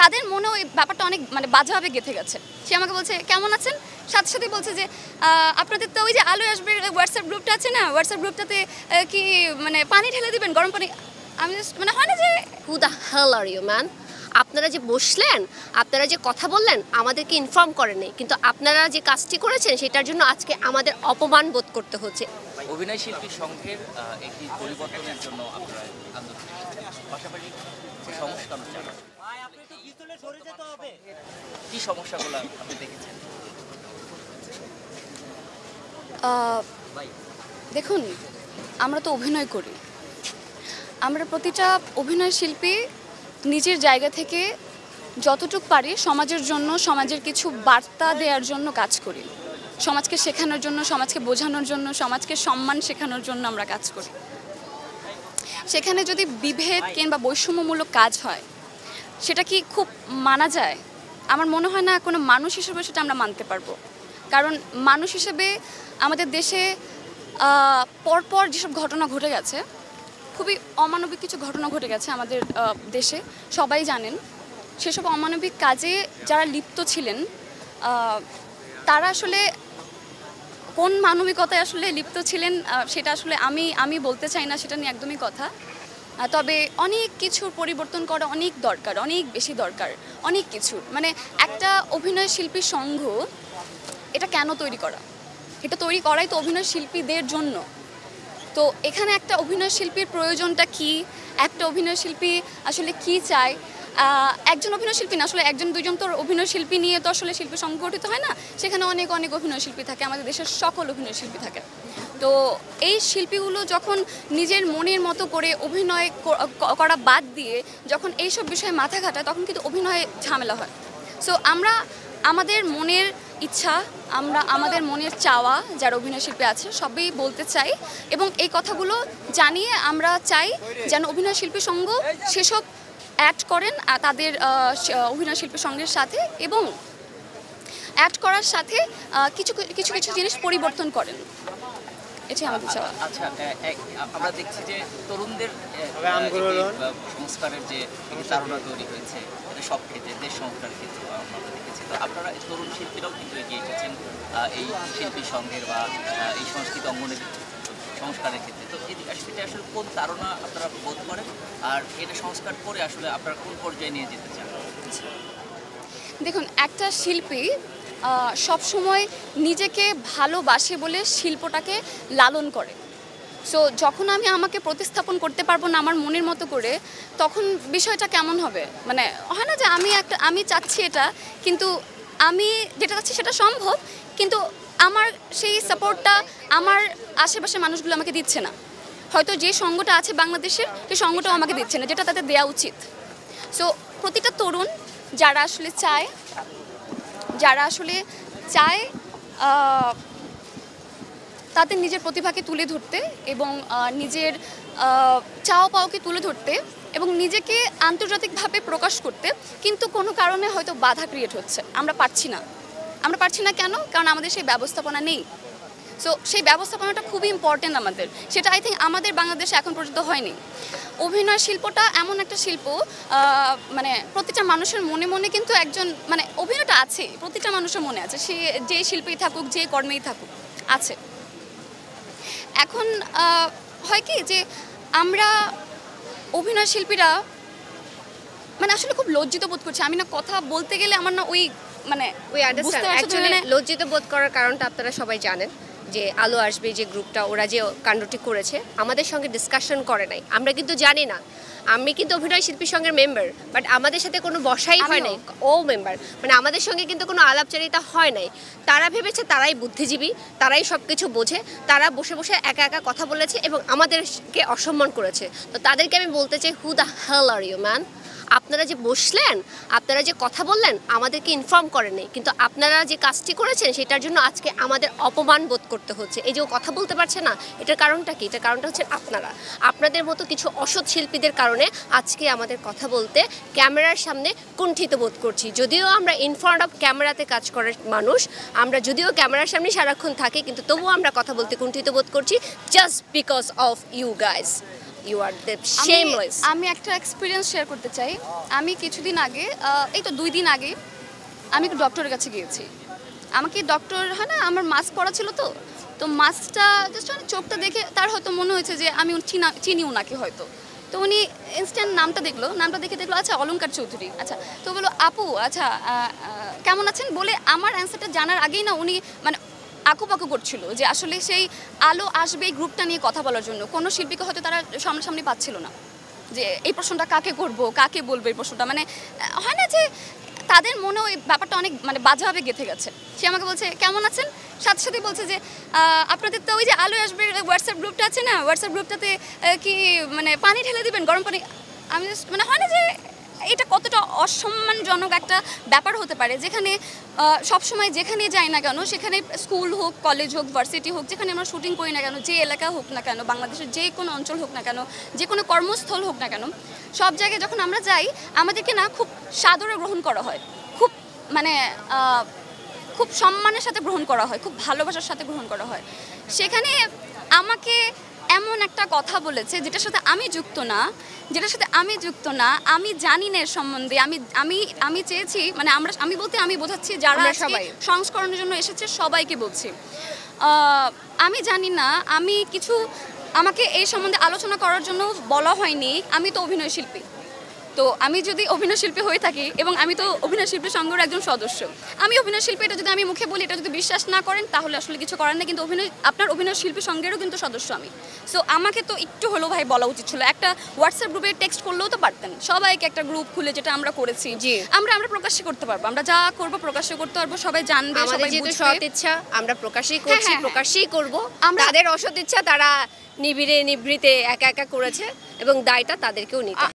তাদের মনেও এই ব্যাপারটা অনেক মানে বাজেভাবে গেঁথে গেছে। সে আমাকে বলছে কেমন আছেন, সাথে সাথেই বলছে যে আপনাদের তো ওই যে আলো আসবে হোয়াটসঅ্যাপ গ্রুপটা আছে না, হোয়াটসঅ্যাপ গ্রুপটাতে কি মানে পানি ঢেলে দিবেন, গরম পানি। আমি জাস্ট মানে হয় না যে who the hell are you man, আপনারা যে বসলেন, আপনারা যে কথা বললেন, আমাদেরকে ইনফর্ম করেননি, কিন্তু আপনারা যে কাজটি করেছেন সেটার জন্য আজকে আমাদের অপমান বোধ করতে হচ্ছে। অভিনয় শিল্পী সংঘের একটি পরিবর্তনের জন্য আপনারা আন্দোলন পাশাপাশি সংস্কার চান, কি সমস্যাগুলো আপনি দেখেছেন? দেখুন, আমরা তো অভিনয় করি, আমরা প্রতিটা অভিনয় শিল্পী নিজের জায়গা থেকে যতটুকু পারি সমাজের জন্য, সমাজের কিছু বার্তা দেওয়ার জন্য কাজ করি, সমাজকে শেখানোর জন্য, সমাজকে বোঝানোর জন্য, সমাজকে সম্মান শেখানোর জন্য আমরা কাজ করি। সেখানে যদি বিভেদ কিংবা বৈষম্যমূলক কাজ হয়, সেটা কি খুব মানা যায়? আমার মনে হয় না কোনো মানুষ হিসেবে সেটা আমরা মানতে পারবো। কারণ মানুষ হিসেবে আমাদের দেশে পরপর যেসব ঘটনা ঘটে গেছে, খুবই অমানবিক কিছু ঘটনা ঘটে গেছে আমাদের দেশে, সবাই জানেন। সেসব অমানবিক কাজে যারা লিপ্ত ছিলেন, তারা আসলে কোন মানবিকতায় আসলে লিপ্ত ছিলেন সেটা আসলে আমি বলতে চাই না, সেটা নিয়ে একদমই কথা। তবে অনেক কিছুর পরিবর্তন করা অনেক দরকার, অনেক বেশি দরকার, অনেক কিছুর। মানে একটা অভিনয় শিল্পী সংঘ, এটা কেন তৈরি করা? এটা তৈরি করাই তো অভিনয় শিল্পীদের জন্য। তো এখানে একটা অভিনয় শিল্পীর প্রয়োজনটা কি, একটা অভিনয় শিল্পী আসলে কি চায়, একজন অভিনয় শিল্পী না, আসলে একজন দুইজন তো অভিনয় শিল্পী নিয়ে তো আসলে শিল্পী সংগঠিত হয় না, সেখানে অনেক অনেক অভিনয় শিল্পী থাকে, আমাদের দেশের সকল অভিনয় শিল্পী থাকে। তো এই শিল্পীগুলো যখন নিজের মনের মতো করে অভিনয় করা বাদ দিয়ে যখন এইসব বিষয়ে মাথা ঘাটায়, তখন কিন্তু অভিনয়ে ঝামেলা হয়। সো আমরা আমাদের মনের ইচ্ছা, আমরা আমাদের মনের চাওয়া যারা অভিনয় শিল্পী আছে সবই বলতে চাই, এবং এই কথাগুলো জানিয়ে আমরা চাই যেন অভিনয় শিল্পী সংঘ সেসব অ্যাড করেন তাদের অভিনয় শিল্পী সংঘের সাথে, এবং অ্যাড করার সাথে কিছু কিছু কিছু জিনিস পরিবর্তন করেন। এটাই আমাদের চাওয়া। আচ্ছা, আমরা দেখছি যে তরুণদের সংস্কারের যে ধারণা তৈরি হয়েছে, এটা সব ক্ষেত্রে, দেশ সংস্কারের ক্ষেত্রে আমরা দেখেছি। তো আপনারা তরুণ শিল্পীরাও কিন্তু এগিয়ে এসেছেন এই শিল্পী সংঘের বা এই সংস্কৃতি অঙ্গনের সংস্কারের ক্ষেত্রে। তো সেটা আসলে কোন ধারণা আপনারা বোধ করেন, আর এটা সংস্কার করে আসলে আপনারা কোন পর্যায়ে নিয়ে যেতে চান? দেখুন, একটা শিল্পী সবসময় নিজেকে ভালোবাসে বলে শিল্পটাকে লালন করে। সো যখন আমি আমাকে প্রতিস্থাপন করতে পারবো না আমার মনের মতো করে, তখন বিষয়টা কেমন হবে? মানে হয় না যে আমি চাচ্ছি এটা, কিন্তু আমি যেটা চাচ্ছি সেটা সম্ভব, কিন্তু আমার সেই সাপোর্টটা আমার আশেপাশের মানুষগুলো আমাকে দিচ্ছে না। হয়তো যে সঙ্গটা আছে বাংলাদেশের, সেই সঙ্গটাও আমাকে দিচ্ছে না, যেটা তাদের দেওয়া উচিত। সো প্রতিটা তরুণ যারা আসলে চায় তাদের নিজের প্রতিভাকে তুলে ধরতে এবং নিজের চাওয়া পাওয়াকে তুলে ধরতে এবং নিজেকে আন্তর্জাতিকভাবে প্রকাশ করতে, কিন্তু কোনো কারণে হয়তো বাধা ক্রিয়েট হচ্ছে। আমরা পারছি না কেন? কারণ আমাদের সেই ব্যবস্থাপনা নেই। সো সেই ব্যবস্থাপনাটা খুবই ইম্পর্টেন্ট আমাদের, সেটা আই থিঙ্ক আমাদের বাংলাদেশে এখন পর্যন্ত হয়নি। অভিনয় শিল্পটা এমন একটা শিল্প, মানে প্রতিটা মানুষের মনে মনে কিন্তু একজন মানে অভিনয়টা আছে, প্রতিটা মানুষের মনে আছে, সে যে শিল্পী থাকুক, যে কর্মেই থাকুক, আছে। এখন হয় কি যে আমরা অভিনয় শিল্পীরা মানে আসলে খুব লজ্জিত বোধ করছি। আমি না কথা বলতে গেলে আমার না ওই মানে লজ্জিত বোধ করার কারণটা আপনারা সবাই জানেন যে আলো আসবে যে গ্রুপটা, ওরা যে কাণ্ডটি করেছে আমাদের সঙ্গে ডিসকাশন করে নাই। আমরা কিন্তু জানি না, আমি কিন্তু অভিনয় শিল্পী সংঘের মেম্বার, বাট আমাদের সাথে কোনো বসাই হয় নাই। ও মেম্বার মানে আমাদের সঙ্গে কিন্তু কোনো আলাপচারিতা হয় নাই। তারা ভেবেছে তারাই বুদ্ধিজীবী, তারাই সব কিছু বোঝে, তারা বসে বসে একা একা কথা বলেছে এবং আমাদেরকে অসম্মান করেছে। তো তাদেরকে আমি বলতে চাই, who the hell are you man, আপনারা যে বসলেন, আপনারা যে কথা বললেন, আমাদেরকে ইনফর্ম করেননি, কিন্তু আপনারা যে কাজটি করেছেন সেটার জন্য আজকে আমাদের অপমান বোধ করতে হচ্ছে। এই যে ও কথা বলতে পারছে না, এটার কারণটা কি? এটার কারণটা হচ্ছে আপনাদের মতো কিছু অসৎ শিল্পীদের কারণে আজকে আমাদের কথা বলতে ক্যামেরার সামনে কুণ্ঠিত বোধ করছি। যদিও আমরা ইন ফ্রন্ট অফ ক্যামেরাতে কাজ করার মানুষ, আমরা যদিও ক্যামেরার সামনে সারাক্ষণ থাকি, কিন্তু তবুও আমরা কথা বলতে কুণ্ঠিত বোধ করছি, just because of you guys. You are the shameless. আমি একটা এক্সপিরিয়েন্স শেয়ার করতে চাই। আমি কিছুদিন আগে এই তো 2 দিন আগে আমি একটু ডক্টরের কাছে গিয়েছি। আমাকে ডক্টর হয় না, আমার মাস্ক পরা ছিল তো মাস্কটা জাস্ট চোখটা দেখে তার হয়তো মনে হয়েছে যে আমি চিনি ওনাকে হয়তো। তো উনি ইনস্ট্যান্ট নামটা দেখলো আচ্ছা অলংকার চৌধুরী। আচ্ছা তো বললো আপু আচ্ছা কেমন আছেন বলে আমার অ্যান্সারটা জানার আগেই না উনি মানে আঁকুপাকু করছিল যে আসলে সেই আলো আসবে এই গ্রুপটা নিয়ে কথা বলার জন্য। কোনো শিল্পীকে হয়তো তারা সামনাসামনি পাচ্ছিল না যে এই প্রশ্নটা কাকে করব, কাকে বলবো এই প্রশ্নটা, মানে হয় না যে তাদের মনেও এই ব্যাপারটা অনেক মানে বাজেভাবে গেঁথে গেছে। সে আমাকে বলছে কেমন আছেন, সাথে সাথে বলছে যে আপনাদের তো ওই যে আলো আসবে হোয়াটসঅ্যাপ গ্রুপটা আছে না, হোয়াটসঅ্যাপ গ্রুপটাতে কি মানে পানি ঢেলে দিবেন, গরম পানি। আমি মানে হয় না যে এটা কতটা অসম্মানজনক একটা ব্যাপার হতে পারে, যেখানে সবসময় যেখানে যাই না কেন, সেখানে স্কুল হোক, কলেজ হোক, ভার্সিটি হোক, যেখানে আমরা শুটিং করি না কেন, যে এলাকা হোক না কেন, বাংলাদেশের যে কোনো অঞ্চল হোক না কেন, যে কোনো কর্মস্থল হোক না কেন, সব জায়গায় যখন আমরা যাই আমাদেরকে না খুব সাদরে গ্রহণ করা হয়, খুব মানে খুব সম্মানের সাথে গ্রহণ করা হয়, খুব ভালোবাসার সাথে গ্রহণ করা হয়। সেখানে আমাকে এমন একটা কথা বলেছে যেটার সাথে আমি যুক্ত না, আমি জানি না এর সম্বন্ধে। আমি চেয়েছি মানে আমি বোঝাচ্ছি যারা সবাই সংস্করণের জন্য এসেছে সবাইকে বলছি, আমি জানি না, আমাকে এই সম্বন্ধে আলোচনা করার জন্য বলা হয়নি। আমি তো অভিনয় শিল্পী, তো আমি যদি অভিনয় শিল্পী হয়ে থাকি এবং আমি তো অভিনয় শিল্পী সংঘের একজন সদস্য, আমি অভিনয় শিল্পী এটা যদি আমি মুখে বলি, এটা যদি বিশ্বাস না করেন তাহলে আসলে কিছু করার নেই। কিন্তু আপনার অভিনয় শিল্পী সংঘেরও কিন্তু সদস্য আমি। সো আমাকে তো একটু হলেও ভাই বলা উচিত ছিল। একটা হোয়াটসঅ্যাপ গ্রুপে টেক্সট করলেও তো পারতেন, সবাইকে একটা গ্রুপ খুলে, যেটা আমরা করেছি, আমরা প্রকাশ্য করতে পারবো, আমরা যা করবো প্রকাশ্য করতে পারবো, সবাই জানবে, সবাই বুঝবে। সৎ ইচ্ছা আমরা প্রকাশই করছি, প্রকাশই করব। তাদের অসৎ ইচ্ছা তারা নিবিড়ে নিভৃতে একা একা করেছে এবং দায়টা তাদেরকেও নিতে হবে।